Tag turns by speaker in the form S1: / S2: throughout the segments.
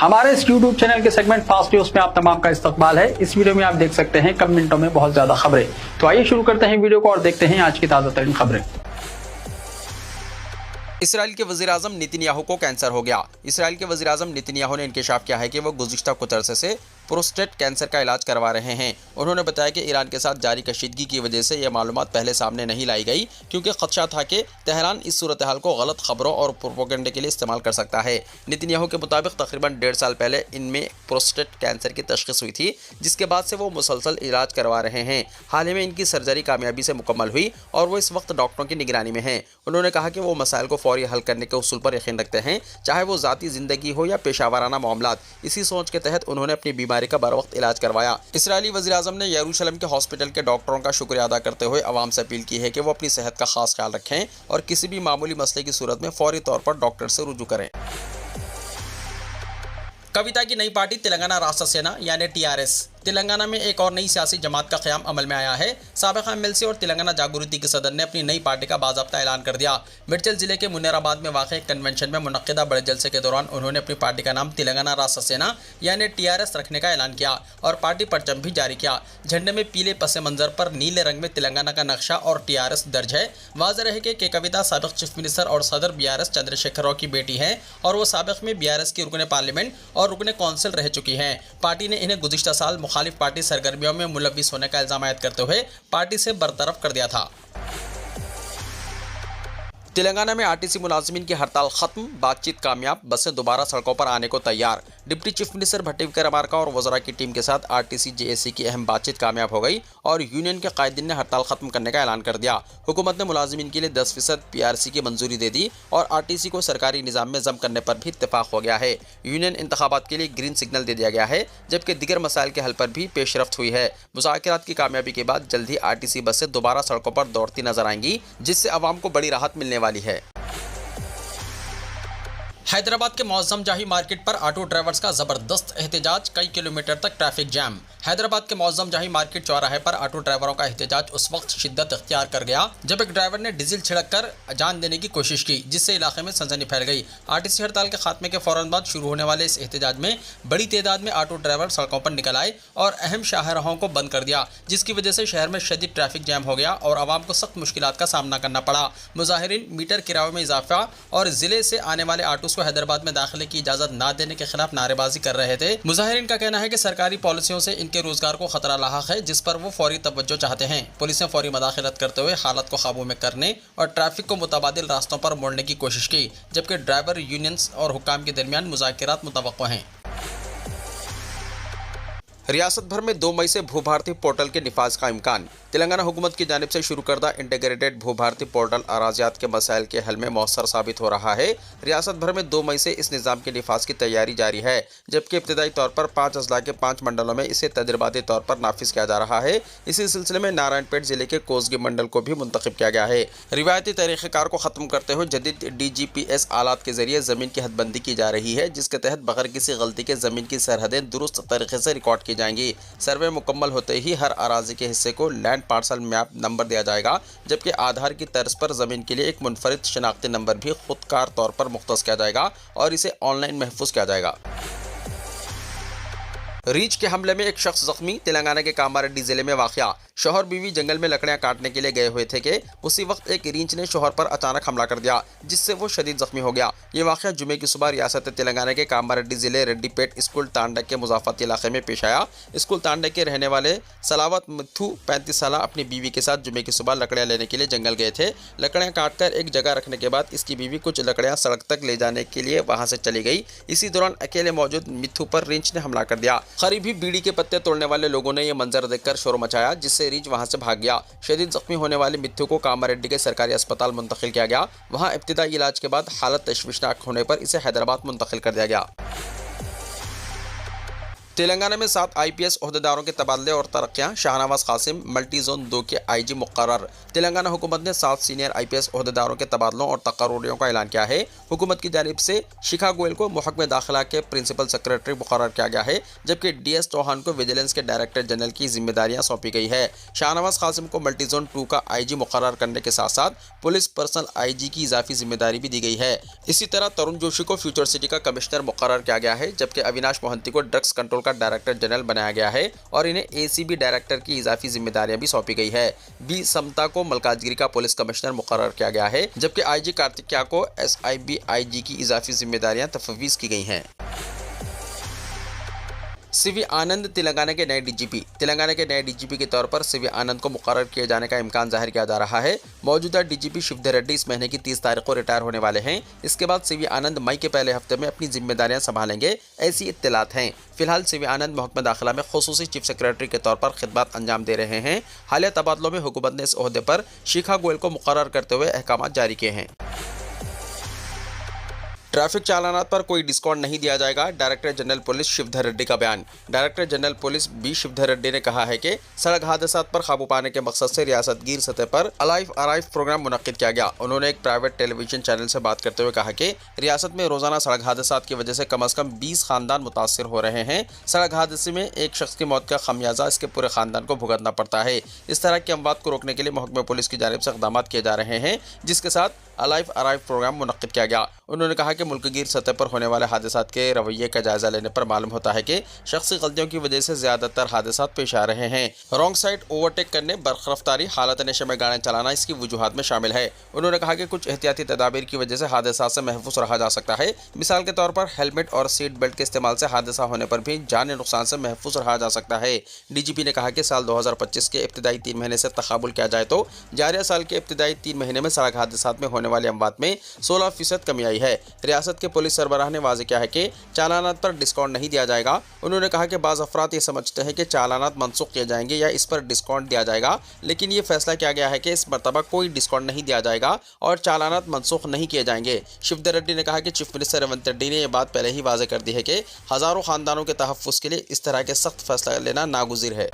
S1: हमारे इस YouTube channel के सेगमेंट फास्ट न्यूज में आप तमाम का इस्तकबाल है। इस वीडियो में आप देख सकते हैं कम मिनटों में बहुत ज्यादा खबरें। तो आइए शुरू करते हैं वीडियो को और देखते हैं आज की ताजा तरीन खबरें।
S2: इसराइल के वज़ीर-ए-आज़म नेतन्याहू को कैंसर हो गया। इसराइल के वज़ीर-ए-आज़म नेतन्याहू ने इंकशाफ किया है कि वो गुज़िश्ता कुछ अरसे से प्रोस्टेट कैंसर का इलाज करवा रहे हैं। उन्होंने बताया कि ईरान के साथ जारी कशीदगी की वजह से यह मालूमात पहले सामने नहीं लाई गई, क्योंकि खदशा था कि तेहरान इस सूरत हाल को गलत खबरों और प्रोपेगेंडे के लिए इस्तेमाल कर सकता है। नेतन्याहू के मुताबिक तकरीबन 1.5 साल पहले इनमें प्रोस्टेट कैंसर की तशख़ीस हुई थी, जिसके बाद से वो मुसलसल इलाज करवा रहे हैं। हाल ही में इनकी सर्जरी कामयाबी से मुकम्मल हुई और वो इस वक्त डॉक्टरों की निगरानी में हैं। उन्होंने कहा कि वो मसाइल को फौरी हल करने के उसूल पर यकीन रखते हैं, चाहे वो ज़ाती ज़िंदगी हो या पेशावराना मामलात। इसी सोच के तहत उन्होंने अपनी बीमारी का बर वक्त इलाज करवाया। इसराइली वज़ीर-ए-आज़म ने यरूशलेम के हॉस्पिटल के डॉक्टरों का शुक्रिया अदा करते हुए आवाम से अपील की है कि वो अपनी सेहत का खास ख्याल रखें और किसी भी मामूली मसले की सूरत में फौरी तौर पर डॉक्टर से रुजू करें। कविता की नई पार्टी तेलंगाना राष्ट्र सेना यानी टीआरएस। तेलंगाना में एक और नई सियासी जमात का क़याम अमल में आया है। साबिक़ एमएलसी और तेलंगाना जागृति के सदर ने अपनी नई पार्टी का बाज़ाब्ता ऐलान कर दिया। मिर्चल जिले के मुन्नेराबाद में वाक़ एक कन्वेंशन में मुनक़्क़िदा बड़े जलसे के दौरान उन्होंने अपनी पार्टी का नाम तेलंगाना राष्ट्र सेना यानी टीआरएस रखने का ऐलान किया और पार्टी परचम भी जारी किया। झंडे में पीले पस मंज़र पर नीले रंग में तेलंगाना का नक्शा और टीआरएस दर्ज है। वाज़ेह रहे कि कविता साबिक़ चीफ मिनिस्टर और सदर बीआरएस चंद्रशेखर राव की बेटी हैं और वो साबिक़ में बीआरएस की रुकने पार्लियामेंट और रुकने कौंसिल रह चुकी हैं। पार्टी ने इन्हें गुज़िश्ता साल मुखालिफ पार्टी सरगर्मियों में मुलव्विस होने का इल्ज़ाम आयद करते हुए पार्टी से बरतरफ कर दिया था। तेलंगाना में आरटीसी मुलाजिमीन की हड़ताल खत्म, बातचीत कामयाब, बसें दोबारा सड़कों पर आने को तैयार। डिप्टी चीफ मिनिस्टर भट्टी विक्रमार्का और वज़रा की टीम के साथ आरटीसी जेएसी की अहम बातचीत कामयाब हो गई और यूनियन के कायदीन ने हड़ताल खत्म करने का ऐलान कर दिया। हुकूमत ने मुलाजिमीन के लिए 10% पीआरसी की मंजूरी दे दी और आरटीसी को सरकारी निज़ाम में जम करने पर भी इत्तेफाक हो गया है। यूनियन इंतखाबात के लिए ग्रीन सिग्नल दे दिया गया है, जबकि दीगर मसाइल के हल पर भी पेशरफ्त हुई है। मुज़ाकरात की कामयाबी के बाद जल्द ही आरटीसी बसें दोबारा सड़कों पर दौड़ती नजर आएंगी, जिससे आवाम को बड़ी राहत मिलने वाली है। हैदराबाद के मौज़म जाही मार्केट पर ऑटो ड्राइवर्स का ज़बरदस्त एहतजाज, कई किलोमीटर तक ट्रैफिक जैम। हैदराबाद के मौज़म जाही मार्केट चौराहे पर ऑटो ड्राइवरों का एहतजाज उस वक्त शिद्दत इख्तियार कर गया जब एक ड्राइवर ने डीजल छिड़क कर जान देने की कोशिश की, जिससे इलाके में सनसनी फैल गई। आरटीसी हड़ताल के खात्मे के फौरन बाद शुरू होने वाले इस एहतजाज में बड़ी तादाद में ऑटो ड्राइवर सड़कों पर निकल आए और अहम शाहराहों को बंद कर दिया, जिसकी वजह से शहर में शदीद ट्रैफिक जैम हो गया और आवाम को सख्त मुश्किलात का सामना करना पड़ा। मुजाहिरीन मीटर किराए में इजाफा और जिले से आने वाले ऑटोस को हैदराबाद में दाखिले की इजाजत न देने के खिलाफ नारेबाजी कर रहे थे। मुजाहिरीन का कहना है कि सरकारी पॉलिसियों से इनके रोजगार को खतरा लाहक है, जिस पर वो फौरी तवज्जो चाहते हैं। पुलिस ने फौरी मदाखलत करते हुए हालत को काबू में करने और ट्रैफिक को मुतबादिल रास्तों पर मोड़ने की कोशिश की, जबकि ड्राइवर यूनियंस और हुक्काम के दरमियान मुज़ाकरात मुतवक्को हैं। रियासत भर में 2 मई से भू भारती पोर्टल के निफाज का इम्कान। तेलंगाना हुकूमत की जानिब से शुरू करदा इंटीग्रेटेड भू भारती पोर्टल अराजियात के मसाइल के हल में मौसर साबित हो रहा है। रियासत भर में 2 मई से इस निज़ाम के निफाज की तैयारी जारी है, जबकि इब्तदाई तौर पर 5 अजला के 5 मंडलों में इसे तजर्बाती तौर पर नाफिज किया जा रहा है। इसी सिलसिले में नारायणपेट जिले के कोसगी मंडल को भी मुंतखब किया गया है। रिवायती तरीक़ेकार को ख़त्म करते हुए जदीद DGPS आलात के जरिए ज़मीन की हदबंदी की जा रही है, जिसके तहत बगैर किसी गलती के ज़मीन की सरहदें दुरुस्त तरीके से रिकॉर्ड की जाएंगी। सर्वे मुकम्मल होते ही हर अराजी के हिस्से को लैंड पार्सल मैप नंबर दिया जाएगा, जबकि आधार की तर्ज पर ज़मीन के लिए एक मुनफरिद शनाख्ती नंबर भी खुदकार तौर पर मुख्तस किया जाएगा और इसे ऑनलाइन महफूज किया जाएगा। रीछ के हमले में एक शख्स जख्मी। तेलंगाना के कामारेड्डी जिले में वाक़या। शौहर बीवी जंगल में लकड़ियां काटने के लिए गए हुए थे कि उसी वक्त एक रींछ ने शौहर पर अचानक हमला कर दिया, जिससे वो शदीद जख्मी हो गया। ये वाक़या जुमे की सुबह रियासत तेलंगाना के कामारेड्डी जिले रेड्डीपेट स्कूल तांडा के मुजाफत इलाके में पेश आया। स्कूल तांडा के रहने वाले सलावत मिथु 35 साल अपनी बीवी के साथ जुमे की सुबह लकड़ियां लेने के लिए जंगल गए थे। लकड़ियां काटकर एक जगह रखने के बाद इसकी बीवी कुछ लकड़ियां सड़क तक ले जाने के लिए वहां से चली गई। इसी दौरान अकेले मौजूद मिथु पर रींछ ने हमला कर दिया। करीबी बीड़ी के पत्ते तोड़ने वाले लोगों ने यह मंजर देखकर शोर मचाया, जिससे रींछ वहां से भाग गया। शदीद जख्मी होने वाले मिथु को कामारेड्डी के सरकारी अस्पताल मुंतकिल किया गया। वहां इब्तिदाई इलाज के बाद हालत तशवीशनाक होने पर इसे हैदराबाद मुंतकिल कर दिया गया। तेलंगाना में 7 IPS ओहदेदारों के तबादले और तरक्कियां। शाहनवाज कासिम मल्टी जोन 2 के IG मुकर्रर। तेलंगाना हुकूमत ने 7 सीनियर IPS ओहदेदारों के तबादलों और तकर्रुरियों का ऐलान किया है। हुकूमत की जानिब से शिखा गोयल को महकमे दाखिला के प्रिंसिपल सेक्रेटरी मुकर्रर किया गया है, जबकि DS चौहान को विजिलेंस के डायरेक्टर जनरल की जिम्मेदारियां सौंपी गई है। शाहनवाज कासिम को मल्टी जोन 2 का IG मुकर्रर करने के साथ साथ पुलिस पर्सनल IG की इजाफी जिम्मेदारी भी दी गई है। इसी तरह तरुण जोशी को फ्यूचर सिटी का कमिश्नर मुकर्रर किया गया है, जबकि अविनाश मोहंती को ड्रग्स कंट्रोल का डायरेक्टर जनरल बनाया गया है और इन्हें ACB डायरेक्टर की इजाफी जिम्मेदारियां भी सौंपी गई है। बी समता को मलकाजगिरी का पुलिस कमिश्नर मुकर्रर किया गया है, जबकि IG कार्तिक्या को SIB IG की इजाफी जिम्मेदारियां तफवीज़ की गई हैं। CV आनंद तेलंगाना के नए DGP। तेलंगाना के नए DGP के तौर पर CV आनंद को मुकर्रर किए जाने का इम्कान जाहिर किया जा रहा है। मौजूदा DGP शिवधर रेड्डी इस महीने की 30 तारीख को रिटायर होने वाले हैं। इसके बाद CV आनंद मई के पहले हफ्ते में अपनी जिम्मेदारियां संभालेंगे, ऐसी इत्तलात हैं। फिलहाल CV आनंद महकमा दाखिला में खुसूसी चीफ सेक्रेटरी के तौर पर खिदमत अंजाम दे रहे हैं। हालिया तबादलों में हुकूमत ने इस ओहदे पर शिखा गोयल को मुकर्रर करते हुए अहकाम जारी किए हैं। ट्रैफिक चालानात पर कोई डिस्काउंट नहीं दिया जाएगा। Director general police Shivdhar Reddy का बयान। Director general police B Shivdhar Reddy ने कहा है कि सड़क हादसात पर काबू पाने के मकसद से रियासतगीर सतह पर अलाइव अराइव प्रोग्राम मुनक्किद किया गया। उन्होंने एक प्राइवेट टेलीविजन चैनल से बात करते हुए कहा कि रियासत में रोजाना सड़क हादसात की वजह से कम अज कम 20 खानदान मुतासर हो रहे हैं। सड़क हादसे में एक शख्स की मौत का खमियाजा इसके पूरे खानदान को भुगतना पड़ता है। इस तरह की अमवात को रोकने के लिए महकमे पुलिस की जानिब से इक़दामात किए जा रहे हैं, जिसके साथ अलाइव अराइव प्रोग्राम मुनक्किद किया गया। उन्होंने कहा कि मुल्कगीर सतह पर होने वाले हादसात के रवैये का जायजा लेने पर मालूम होता है कि शख्सी गलतियों की वजह से ज्यादातर हादसात पेश आ रहे हैं। रॉन्ग साइड ओवरटेक करने, बरखरफ्तारी, हालत नशे में गाड़ियां चलाना इसकी वजूहात में शामिल है। उन्होंने कहा कि कुछ एहतियाती तदाबीर की वजह से हादसात से महफूज रहा जा सकता है। मिसाल के तौर पर हेलमेट और सीट बेल्ट के इस्तेमाल से हादसा होने पर भी जानी नुकसान से महफूज रहा जा सकता है। DGP ने कहा कि साल 2025 के इब्तिदाई 3 महीने से तकाबुल किया जाए तो जारिया साल के इब्तिदाई 3 महीने में सड़क हादसात में होने वाली अमवात में 16% कमी आई है। रियासत के पुलिस सरबराह ने वाज़ेह किया है कि चालानात पर डिस्काउंट नहीं दिया जाएगा। उन्होंने कहा कि बाज़ अफराद ये समझते हैं कि चालानात मनसूख किए जाएंगे या इस पर डिस्काउंट दिया जाएगा, लेकिन ये फैसला किया गया है कि इस मरतबा कोई डिस्काउंट नहीं दिया जाएगा और चालानात मनसूख नहीं किए जाएंगे। शिवधर रेड्डी ने कहा कि चीफ मिनिस्टर रेवंत रेड्डी ने यह बात पहले ही वाज़ेह कर दी है कि हज़ारों खानदानों के तहफ़्फ़ुज़ के लिए इस तरह के सख्त फैसला लेना नागुज़िर है।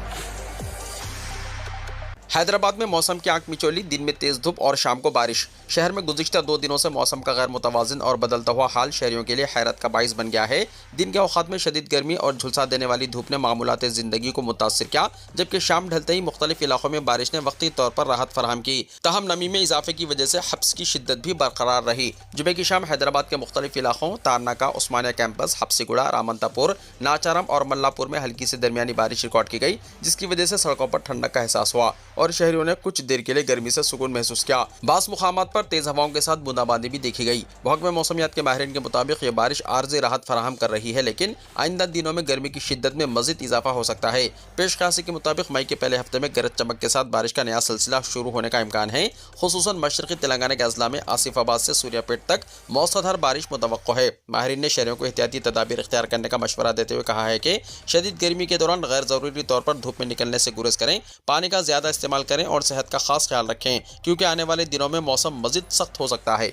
S2: हैदराबाद में मौसम की आंख मिचौली, दिन में तेज धूप और शाम को बारिश। शहर में गुज़िश्ता 2 दिनों से मौसम का गैर मुतवाज़िन और बदलता हुआ हाल शहरियों के लिए हैरत का बाइस बन गया है। दिन के औक़ात में शदीद गर्मी और झुलसा देने वाली धूप ने मामूलात ज़िंदगी को मुतासिर किया, जबकि शाम ढलते ही मुख्तलिफ इलाकों में बारिश ने वक्ती तौर पर राहत फराहम की। ताहम नमी में इजाफे की वजह से हब्स की शिद्दत भी बरकरार रही। जुमे की शाम हैदराबाद के मुख्तलिफ इलाकों तारनाका, उस्मानिया कैंपस, हब्सीगुड़ा, रामंतापुर, नाचारम और मल्लापुर में हल्की से दरमियानी बारिश रिकॉर्ड की गई, जिसकी वजह से सड़कों पर ठंडक का एहसास हुआ और शहरियों ने कुछ देर के लिए गर्मी से सुकून महसूस किया। बास मुकामात पर तेज हवाओं के साथ बूंदाबांदी भी देखी गई। महकमे मौसमियात के माहिरीन के मुताबिक ये बारिश आर्जी राहत फराहम कर रही है, लेकिन आइंदा दिनों में गर्मी की शिद्दत में मजीद इजाफा हो सकता है। पेशकासी के मुताबिक मई के पहले हफ्ते में गरज चमक के साथ बारिश का नया सिलसिला शुरू होने का इम्कान है। खुसूसन मशरकी तेलंगाना के अजला में आसिफाबाद से सूर्यापेट तक मौसलाधार बारिश मुतवक्को है। माहिरीन ने शहरियों को एहतियाती तदाबीर इख्तियार करने का मशवरा देते हुए कहा है कि शदीद गर्मी के दौरान गैर ज़रूरी तौर पर धूप में निकलने से गुरेज करें, पानी का ज़्यादा इस्तेमाल करें और सेहत का खास ख्याल रखें, क्योंकि आने वाले दिनों में मौसम मजीद सख्त हो सकता है।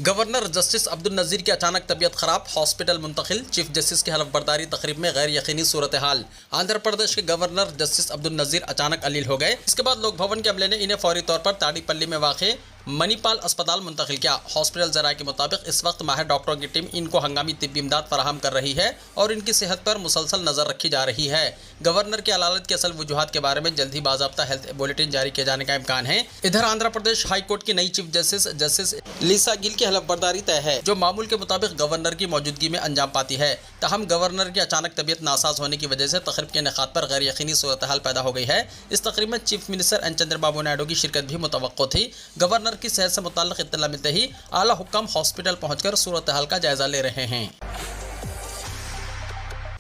S2: गवर्नर जस्टिस अब्दुल नज़ीर की अचानक तबीयत खराब, हॉस्पिटल मुंतकिल। चीफ जस्टिस की हलफ बर्दारी तकरीब में गैर यकीनी सूरत हाल। आंध्र प्रदेश के गवर्नर जस्टिस अब्दुल नज़ीर अचानक अलील हो गए। इसके बाद लोक भवन के अमले ने इन्हें फौरी तौर पर ताड़ीपल्ली में वाक़े मणिपाल अस्पताल मुंतकिल किया। हॉस्पिटल ज़राए के मुताबिक इस वक्त माहिर डॉक्टरों की टीम इनको हंगामी तिब्बी इमदाद फराहम कर रही है और इनकी सेहत पर मुसलसल नज़र रखी जा रही है। गवर्नर की अलालत की असल वजूहात के बारे में जल्द ही बाज़ाब्ता हेल्थ बुलेटिन जारी किए जाने का इम्कान है। इधर आंध्र प्रदेश हाई कोर्ट की नई चीफ जस्टिस लीसा गिल की हलफ बर्दारी तय है, जो मामूल के मुताबिक गवर्नर की मौजूदगी में अंजाम पाती है। ताहम गवर्नर की अचानक तबीयत नासाज होने की वजह से तकरीब के इनेकाद पर गैर यकीनी सूरत हाल पैदा हो गई है। इस तकरीब में chief minister N Chandrababu Naidu की शिरकत भी मुतवक्को थी। गवर्नर की सेहत से मुताल्लिक़ इत्तला मिलते ही आला हुक्म हॉस्पिटल पहुंचकर सूरत हाल का जायजा ले रहे हैं।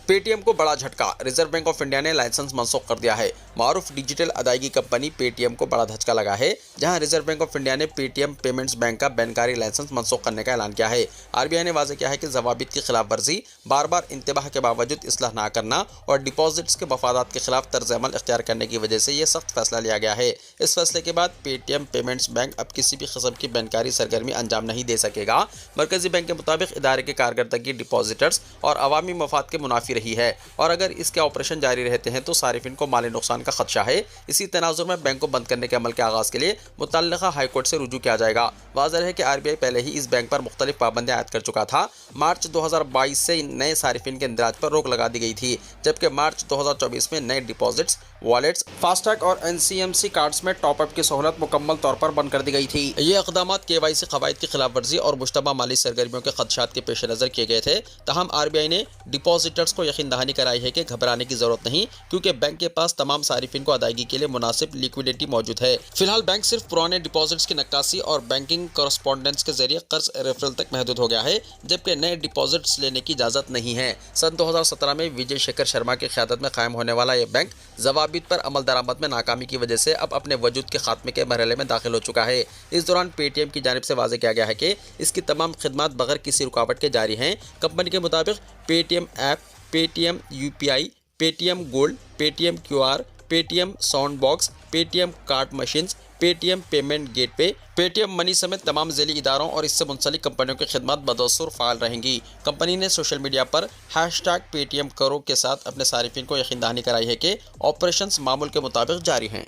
S2: पेटीएम को बड़ा झटका, रिजर्व बैंक ऑफ इंडिया ने लाइसेंस मनसूख कर दिया है। معروف ڈیجیٹل ادائیگی کمپنی پے ٹی ایم کو بڑا دھچکا لگا ہے، جہاں ریزرو بینک آف انڈیا نے پے ٹی ایم پیمنٹس بینک کا بینکاری لائسنس منسوخ کرنے کا اعلان کیا ہے۔ آر بی آئی نے واضح کیا ہے کہ ضوابط کی خلاف ورزی، بار بار انتباہ کے باوجود اصلاح نہ کرنا اور ڈپازٹس کے مفادات کے خلاف طرز عمل اختیار کرنے کی وجہ سے یہ سخت فیصلہ لیا گیا ہے۔ اس فیصلے کے بعد پے ٹی ایم پیمنٹس بینک اب کسی بھی قسم کی بینکاری سرگرمی انجام نہیں دے سکے گا۔ مرکزی بینک کے مطابق ادارے کی کارکردگی ڈپازٹرز اور عوامی مفاد کے منافی رہی ہے، اور اگر اس کے آپریشن جاری رہتے ہیں تو صارفین کو مالی نقصان کا خدشہ ہے۔ اسی تناظر میں بینک کو بند کرنے کے عمل کے آغاز کے لیے متعلقہ ہائی کورٹ سے رجوع کیا جائے گا۔ واضح ہے کہ آر بی آئی پہلے ہی اس بینک پر مختلف پابندیاں عائد کر چکا تھا۔ مارچ 2022 سے نئے صارفین کے اندراج پر روک لگا دی گئی تھی، جبکہ مارچ 2024 میں نئے ڈپازٹس، والیٹس، فاسٹیگ اور N C M C cards میں ٹاپ اپ کی سہولت مکمل طور پر بند کر دی گئی تھی۔ یہ اقدامات کے وائی سی قواعد کی خلاف ورزی اور مشتبہ مالی سرگرمیوں کے خدشات کے پیش نظر کیے گئے تھے۔ تاہم آر بی آئی نے ڈپازٹرز کو یقین دہانی کرائی ہے کہ گھبرانے کی ضرورت نہیں، کیونکہ بینک کے پاس تمام صارفین کو ادائیگی کے لیے مناسب لیکوڈیٹی موجود ہے۔ فی الحال بینک صرف پرانے ڈپازٹس کی نکاسی اور بینکنگ کورسپونڈنس کے ذریعے قرض ریفرل تک محدود ہو گیا ہے، جبکہ نئے ڈپازٹس لینے کی اجازت نہیں ہے۔ سن 2017 میں وجے شیکھر شرما کی قیادت میں قائم ہونے والا یہ بینک ضوابط پر عمل درآمد میں ناکامی کی وجہ سے اب اپنے وجود کے خاتمے کے مرحلے میں داخل ہو چکا ہے۔ اس دوران پے ٹی ایم کی جانب سے واضح کیا گیا ہے کہ اس کی تمام خدمات بغیر کسی رکاوٹ کے جاری ہیں۔ کمپنی کے مطابق پے ٹی ایم ایپ، پے ٹی ایم یو پی آئی، پے ٹی ایم گولڈ، پے ٹی ایم کیو آر، پے ٹی ایم ساؤنڈ باکس، پے ٹی ایم کارڈ مشینز، پے ٹی ایم پیمنٹ گیٹ وے، پے ٹی ایم منی سمیت تمام ذیلی اداروں اور اس سے منسلک کمپنیوں کی خدمات بدستور فعال رہیں گی۔ کمپنی نے سوشل میڈیا پر #پے ٹی ایم کرو کے ساتھ اپنے صارفین کو یقین دہانی کرائی ہے کہ آپریشنز معمول کے مطابق جاری ہیں۔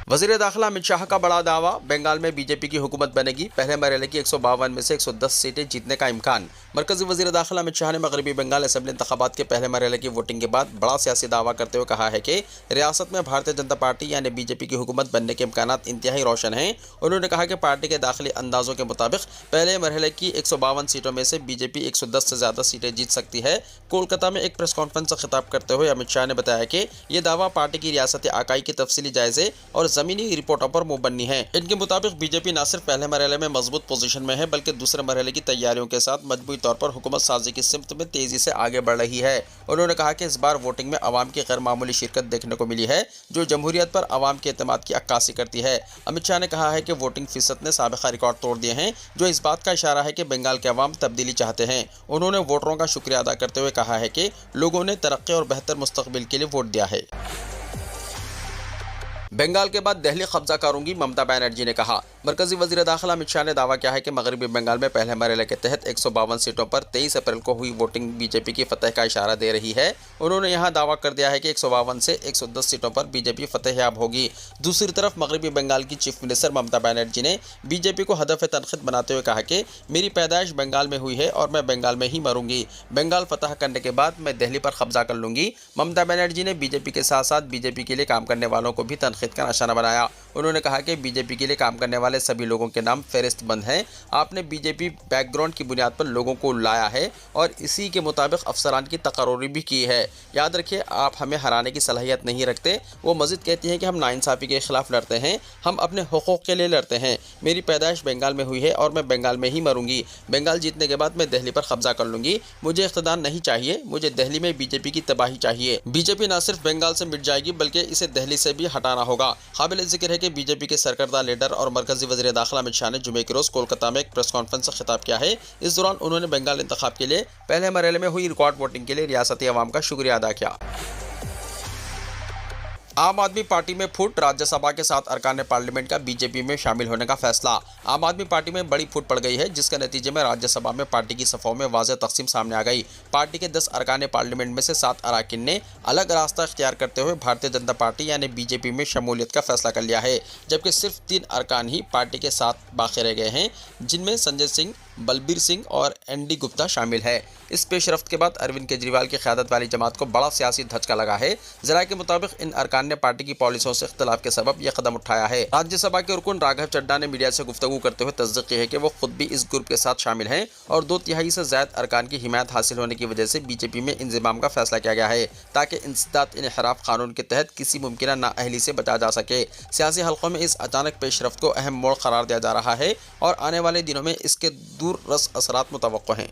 S2: وزیر داخلہ امت شاہ کا بڑا دعویٰ، بنگال میں بی جے پی کی حکومت بنے گی، پہلے مرحلے کی 152 میں سے 110 سیٹیں جیتنے کا امکان۔ مرکزی وزیر داخلہ امت شاہ نے مغربی بنگال اسمبلی انتخابات کے پہلے مرحلے کی ووٹنگ کے بعد بڑا سیاسی دعویٰ کرتے ہوئے کہا ہے کہ ریاست میں بھارتیہ جنتا پارٹی یعنی بی جے پی کی حکومت بننے کے امکانات انتہائی روشن ہیں۔ انہوں نے کہا کہ پارٹی کے داخلی اندازوں کے مطابق پہلے مرحلے کی 152 سیٹوں میں سے بی جے پی 110 سے زیادہ سیٹیں جیت سکتی ہے۔ کولکتہ میں ایک پریس کانفرنس سے خطاب کرتے ہوئے امت شاہ نے بتایا کہ یہ دعویٰ پارٹی کی ریاستی اکائی کی تفصیلی جائزے اور زمینی رپورٹوں پر مبنی ہے۔ ان کے مطابق بی جے پی نہ صرف پہلے مرحلے میں مضبوط پوزیشن میں ہے، بلکہ دوسرے مرحلے کی تیاریوں کے ساتھ مجموعی طور پر حکومت سازی کی سمت میں تیزی سے آگے بڑھ رہی ہے۔ انہوں نے کہا کہ اس بار ووٹنگ میں عوام کی غیر معمولی شرکت دیکھنے کو ملی ہے، جو جمہوریت پر عوام کے اعتماد کی عکاسی کرتی ہے۔ امت شاہ نے کہا ہے کہ ووٹنگ فیصد نے سابقہ ریکارڈ توڑ دیے ہیں، جو اس بات کا اشارہ ہے کہ بنگال کے عوام تبدیلی چاہتے ہیں۔ انہوں نے ووٹروں کا شکریہ ادا کرتے ہوئے کہا ہے کہ لوگوں نے ترقی اور بہتر مستقبل کے لیے ووٹ دیا ہے۔ بنگال کے بعد دہلی قبضہ کروں گی، ممتا بنرجی نے کہا۔ مرکزی وزیر داخلہ امت شاہ نے دعویٰ کیا ہے کہ مغربی بنگال میں پہلے مرحلے کے تحت 152 سیٹوں پر 23 اپریل کو ہوئی ووٹنگ بی جے پی کی فتح کا اشارہ دے رہی ہے۔ انہوں نے یہاں دعویٰ کر دیا ہے کہ 152 سے 110 سیٹوں پر بی جے پی فتح یاب ہوگی۔ دوسری طرف مغربی بنگال کی چیف منسٹر ممتا بنرجی نے بی جے پی کو ہدف تنقید بناتے ہوئے کہا کہ میری پیدائش بنگال میں ہوئی ہے اور میں بنگال میں ہی مروں گی۔ بنگال فتح کرنے کے بعد میں دہلی پر قبضہ کر لوں گی۔ ممتا بنرجی نے بی جے پی کے ساتھ ساتھ بی جے پی کے لیے کام کرنے والوں کو بھی تنقید کا نشانہ بنایا۔ انہوں نے کہا کہ بی جے پی کے لیے کام کرنے والے سبھی لوگوں کے نام فہرست بند ہیں۔ آپ نے B J P back ground کی بنیاد پر لوگوں کو لایا ہے اور اسی کے مطابق افسران کی تقرری بھی کی ہے۔ یاد رکھیے، آپ ہمیں ہرانے کی صلاحیت نہیں رکھتے۔ وہ مزید کہتی ہیں کہ ہم ناانصافی کے خلاف لڑتے ہیں، ہم اپنے حقوق کے لیے لڑتے ہیں۔ میری پیدائش بنگال میں ہوئی ہے اور میں بنگال میں ہی مروں گی۔ بنگال جیتنے کے بعد میں دہلی پر قبضہ کر لوں گی۔ مجھے اقتدار نہیں چاہیے، مجھے دہلی میں بی جے پی کی تباہی چاہیے۔ بی جے پی نہ صرف بنگال سے مٹ جائے گی بلکہ اسے دہلی سے بھی ہٹانا ہوگا۔ قابل ذکر ہے کہ بی جے پی کے سرکردہ لیڈر اور مرکزی وزیر داخلہ امت شاہ نے جمعے کے روز کولکتہ میں ایک پریس کانفرنس سے خطاب کیا ہے۔ اس دوران انہوں نے بنگال انتخاب کے لیے پہلے مرحلے میں ہوئی ریکارڈ ووٹنگ کے لیے ریاستی عوام کا شکریہ ادا کیا۔ عام آدمی پارٹی میں پھوٹ، راجیہ سبھا کے 7 ارکان پارلیمنٹ کا بی جے پی میں شامل ہونے کا فیصلہ۔ عام آدمی پارٹی میں بڑی پھوٹ پڑ گئی ہے، جس کے نتیجے میں راجیہ سبھا میں پارٹی کی صفوں میں واضح تقسیم سامنے آ گئی۔ پارٹی کے 10 ارکان پارلیمنٹ میں سے 7 اراکین نے الگ راستہ اختیار کرتے ہوئے بھارتیہ جنتا پارٹی یعنی بی جے پی میں شمولیت کا فیصلہ کر لیا ہے، جبکہ صرف 3 ارکان ہی پارٹی کے ساتھ باقی رہ گئے ہیں، جن میں سنجے سنگھ، بلبیر سنگھ اور این ڈی گپتا شامل ہے۔ اس پیش رفت کے بعد اروند کیجریوال کی قیادت والی جماعت کو بڑا سیاسی دھچکا لگا ہے۔ ذرائع کے مطابق ان ارکان نے پارٹی کی پالیسیوں سے اختلاف کے سبب یہ قدم اٹھایا ہے۔ راجیہ سبھا کے رکن راگھو چڈھا نے میڈیا سے گفتگو کرتے ہوئے تصدیق کی ہے کہ وہ خود بھی اس گروپ کے ساتھ شامل ہیں اور 2/3 سے زائد ارکان کی حمایت حاصل ہونے کی وجہ سے بی جے پی میں انضمام کا فیصلہ کیا گیا ہے، تاکہ انسداد انحراف قانون کے تحت کسی ممکنہ نااہلی سے بچا جا سکے۔ سیاسی حلقوں میں اس اچانک پیش رفت کو اہم موڑ قرار دیا جا رہا ہے اور آنے والے دنوں میں اس کے دور رس اثرات متوقع ہیں۔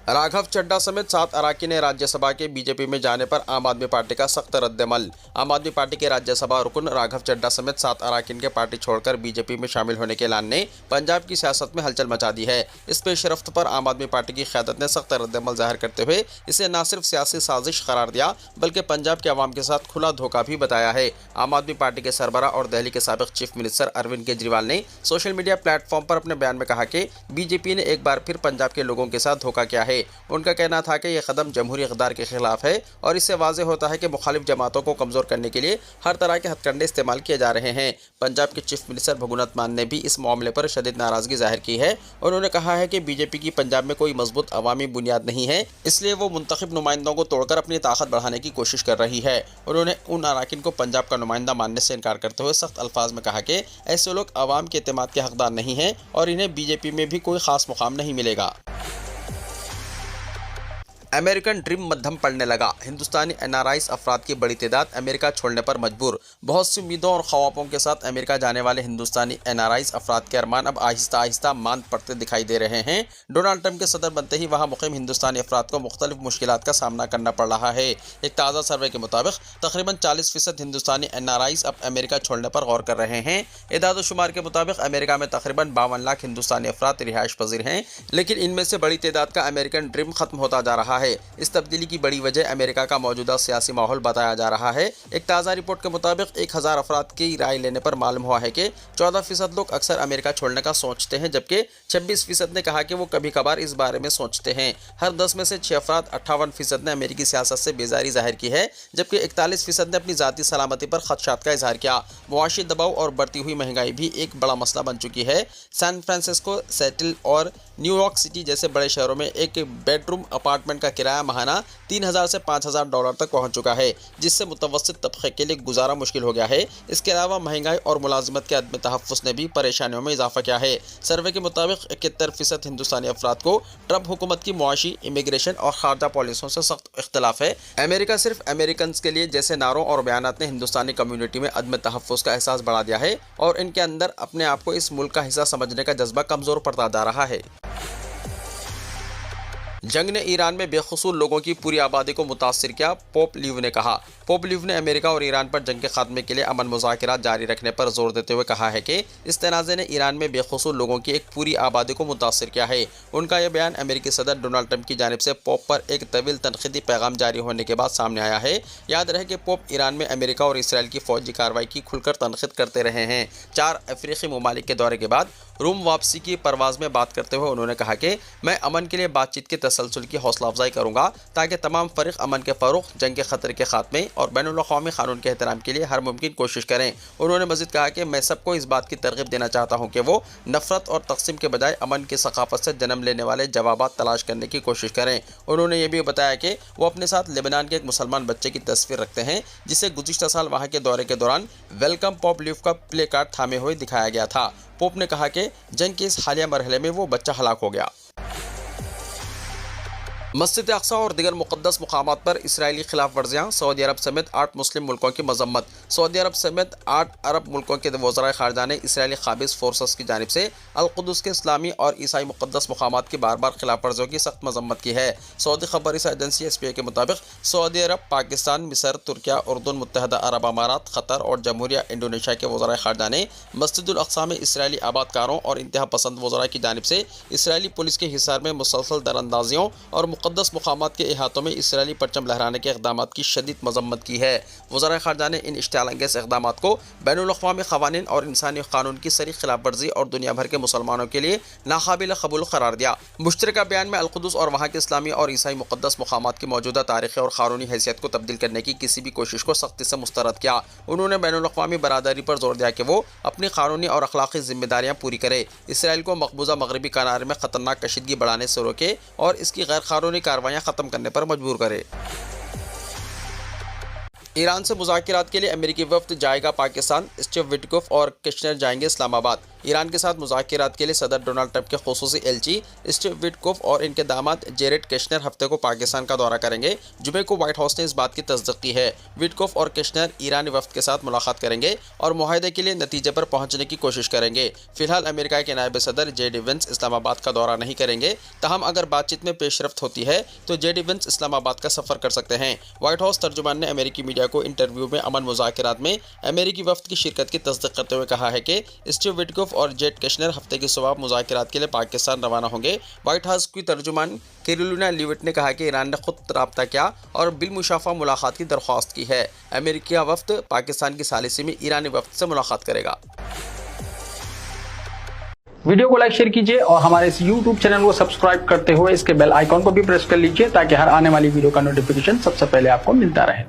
S2: राघव चड्ढा समेत 7 अरकान राज्यसभा के बीजेपी में जाने पर आम आदमी पार्टी का सख्त रद्दमल। आम आदमी पार्टी के राज्यसभा रुकन राघव चड्ढा समेत 7 अरकान के पार्टी छोड़कर बीजेपी में शामिल होने के ऐलान ने पंजाब की सियासत में हलचल मचा दी है। इस पेशरफ्त पर आम आदमी पार्टी की क़यादत ने सख्त रद्दमल जाहिर करते हुए इसे न सिर्फ सियासी साजिश करार दिया बल्कि पंजाब के अवाम के साथ खुला धोखा भी बताया है। आम आदमी पार्टी के सरबराह और दिल्ली के साबिक चीफ मिनिस्टर अरविंद केजरीवाल ने सोशल मीडिया प्लेटफॉर्म पर अपने बयान में कहा कि बीजेपी ने एक बार फिर पंजाब के लोगों के साथ धोखा किया है। उनका कहना था कि यह कदम जमहूरी इक़्तिदार के खिलाफ है और इससे वाज़ेह होता है कि मुखालिफ जमातों को कमज़ोर करने के लिए हर तरह के हथकंडे इस्तेमाल किए जा रहे हैं। पंजाब के चीफ मिनिस्टर भगवंत मान ने भी इस मामले पर शदीद नाराज़गी जाहिर की है। उन्होंने कहा है कि बीजेपी की पंजाब में कोई मजबूत अवामी बुनियाद नहीं है, इसलिए वो मुंतखब नुमाइंदों को तोड़कर अपनी ताकत बढ़ाने की कोशिश कर रही है। उन्होंने उन अरकान को पंजाब का नुमाइंदा मानने से इनकार करते हुए सख्त अल्फाज में कहा कि ऐसे लोग अवाम के एतमाद के हकदार नहीं हैं और इन्हें बीजेपी में भी कोई खास मुकाम नहीं मिलेगा। अमेरिकन ड्रीम मध्यम पड़ने लगा। हिंदुस्तानी एनआरआईज़ अफराद की बड़ी तादाद अमेरिका छोड़ने पर मजबूर। बहुत सी उम्मीदों और ख्वाबों के साथ अमेरिका जाने वाले हिंदुस्तानी एनआरआईज़ अफराद के अरमान अब आहिस्ता आहिस्ता मांद पड़ते दिखाई दे रहे हैं। डोनाल्ड ट्रंप के सदर बनते ही वहाँ मुक़ीम हिंदुस्तानी अफराद को मुख्तलिफ मुश्किलात का सामना करना पड़ रहा है। एक ताज़ा सर्वे के मुताबिक तकरीबन 40% हिंदुस्तानी एनआरआईज़ अब अमेरिका छोड़ने पर गौर कर रहे हैं। इदाद-ओ-शुमार के मुताबिक अमेरिका में तकरीबन 52 लाख हिंदुस्तानी अफराद रिहाइश पजीर हैं, लेकिन इनमें से बड़ी तादाद का अमेरिकन ड्रीम खत्म होता जा रहा है। इस तब्दीली की बड़ी वजह अमेरिका का मौजूदा सियासी माहौल बताया जा रहा है। एक ताज़ा रिपोर्ट के मुताबिक 1000 अफराद की राय लेने पर मालूम हुआ है कि 14% लोग अक्सर अमेरिका छोड़ने का सोचते हैं, जबकि 26% ने कहा कि वो कभी कभार इस बारे में सोचते हैं। हर 10 में से 6 अफराद 58% ने अमेरिकी सियासत से बेजारी जाहिर की है, जबकि 41% ने अपनी ज़ाती सलामती पर खदशात का इजहार किया। मुआशी दबाव और बढ़ती हुई महंगाई भी एक बड़ा मसला बन चुकी है। सैन फ्रांसिस्को, सेटल और न्यूयॉर्क सिटी जैसे बड़े शहरों में एक बेडरूम अपार्टमेंट का किराया महाना $3000 से $5000 तक पहुंच चुका है, जिससे मुतवस्सित तबके के लिए गुजारा मुश्किल हो गया है। इसके अलावा महंगाई और मुलाजिमत के अदम तहफ़्फ़ुज़ ने भी परेशानियों में इजाफा किया है। सर्वे के मुताबिक 71% हिंदुस्तानी अफराद को ट्रंप हुकूमत की मुआशी, इमिग्रेशन और खारजा पॉलिसियों से सख्त इख्तलाफ है। अमेरिका सिर्फ अमेरिकन के लिए जैसे नारों और बयानात ने हिंदुस्तानी कम्यूनिटी में अदम तहफ़्फ़ुज़ का एहसास बढ़ा दिया है और इनके अंदर अपने आप को इस मुल्क का हिस्सा समझने का जज्बा कमज़ोर पड़ता जा रहा है। जंग ने ईरान में बेखसूर लोगों की पूरी आबादी को मुतासिर किया, पोप लियो ने कहा। पोप लियो ने अमेरिका और ईरान पर जंग के खात्मे के लिए अमन मुज़ाकरात जारी रखने पर जोर देते हुए कहा है कि इस तनाज़े ने ईरान में बेखसूर लोगों की एक पूरी आबादी को मुतासिर किया है। उनका यह बयान अमेरिकी सदर डोनाल्ड ट्रंप की जानिब से पोप पर एक तवील तनक़ीदी पैगाम जारी होने के बाद सामने आया है। याद रहे कि पोप ईरान में अमेरिका और इसराइल की फ़ौजी कार्रवाई की खुलकर तनक़ीद करते रहे हैं। 4 अफ्रीकी ममालिक के दौरे के बाद रोम वापसी की परवाज़ में बात करते हुए उन्होंने कहा कि मैं अमन के लिए बातचीत के तसलसल की हौसला अफजाई करूँगा ताकि तमाम फ़रीक़ अमन के फ़रोग़, जंग के ख़तरे के ख़ात्मे और बैनुल-अक़वामी क़ानून के एहतराम के लिए हर मुमकिन कोशिश करें। उन्होंने मज़ीद कहा कि मैं सबको इस बात की तरग़ीब देना चाहता हूँ कि वो नफ़रत और तक़सीम के बजाय अमन की सक़ाफ़त से जन्म लेने वाले जवाबात तलाश करने की कोशिश करें। उन्होंने ये भी बताया कि वो अपने साथ लेबनान के एक मुसलमान बच्चे की तस्वीर रखते हैं, जिसे गुज़िश्ता साल वहाँ के दौरे के दौरान वेलकम पोप लियो का प्ले कार्ड थामे हुए दिखाया गया था। पोप ने कहा कि जंग के इस हालिया मरहले में वो बच्चा हलाक हो गया। मस्जिद अक्सा और दीगर मुक़द्दस मुक़ामात पर इसराइली खिलाफ वर्जियाँ, सऊदी अरब समेत 8 मुस्लिम मुल्कों की मजम्मत। सऊदी अरब समेत 8 अरब मुल्कों के वज़राए ख़ारजा ने इसराइली क़ाबिज़ फोर्सेस की जानिब से अल-कुद्स के इस्लामी और ईसाई मुक़द्दस मुक़ामात की बार बार खिलाफ वर्जियों की सख्त मजम्मत की है। सऊदी खबर एजेंसी SPA के मुताबिक सऊदी अरब, पाकिस्तान, मिस्र, तुर्किया, उर्दून, मुत्तहदा अरब अमारात, क़तर और जमहूरिया इंडोनेशिया के वज़राए ख़ारजा ने मस्जिद अक्सा में इसराइली आबादकारों और इंतहा पसंद वज़रा की जानिब से इसराइली पुलिस के हिसार में मुसलसल दरअंदाजियों और मुक़द्दस मुक़ामात के अहातों में इसराइली परचम लहराने के इक़दामात की शदीद मजम्मत की है। वज़राए ख़ारजा ने इन इश्तिआल-अंगेज़ इक़दामात को बैनुल-अक़वामी क़वानीन और इंसानी क़ानून की सरी खिलाफ वर्जी और दुनिया भर के मुसलमानों के लिए नाक़ाबिल क़बूल करार दिया। मुश्तरका बयान में अल-कुद्स और वहाँ के इस्लामी और ईसाई मुक़द्दस मुक़ामात की मौजूदा तारीख़ी और क़ानूनी हैसियत को तब्दील करने की किसी भी कोशिश को सख्ती से मुस्तरद किया। उन्होंने बैनुल-अक़वामी बरादरी पर जोर दिया कि वो अपनी क़ानूनी और अख़लाक़ी ज़िम्मेदारियाँ पूरी करे, इसराइल को मकबूजा मगरबी किनारे में ख़तरनाक कशीदगी बढ़ाने से रोके और इसकी गैर क़ानूनी कार्रवाइयाँ ख़त्म करने पर मजबूर करे। ईरान से मुज़ाकरात के लिए अमेरिकी वफ़द जाएगा पाकिस्तान, स्टीव विटकोफ और किश्नर जाएंगे इस्लामाबाद। ایران کے ساتھ مذاکرات کے لیے صدر ڈونلڈ ٹرمپ کے خصوصی ایلچی اسٹیو وٹکوف اور ان کے داماد جیریڈ کشنر ہفتے کو پاکستان کا دورہ کریں گے۔ جمعے کو وائٹ ہاؤس نے اس بات کی تصدیق کی ہے۔ وٹکوف اور کشنر ایرانی وفد کے ساتھ ملاقات کریں گے اور معاہدے کے لیے نتیجے پر پہنچنے کی کوشش کریں گے۔ فی الحال امریکہ کے نائب صدر جے ڈی وینس اسلام آباد کا دورہ نہیں کریں گے، تاہم اگر بات چیت میں پیش رفت ہوتی ہے تو جے ڈی وینس اسلام آباد کا سفر کر سکتے ہیں۔ وائٹ ہاؤس ترجمان نے امریکی میڈیا کو انٹرویو میں امن مذاکرات میں امریکی وفد کی شرکت کی تصدیق کرتے ہوئے کہا ہے کہ اسٹیو وٹکوف اور جیریڈ کشنر ہفتے کی صبح مذاکرات کے لیے پاکستان روانہ ہوں گے۔ وائٹ ہاؤس کی ترجمان کیرولینا لیوٹ نے کہا کہ ایران نے خود رابطہ کیا اور بالمشافہ ملاقات کی درخواست کی ہے۔ امریکی وفد پاکستان کی ثالثی میں ایرانی وفد سے ملاقات کرے گا۔
S1: ویڈیو کو لائک شیئر کیجیے اور ہمارے اس YouTube چینل کو سبسکرائب کرتے ہوئے اس کے بیل آئیکن کو بھی پریس کر لیجیے تاکہ ہر آنے والی ویڈیو کا نوٹیفیکیشن سب سے پہلے آپ کو ملتا رہے۔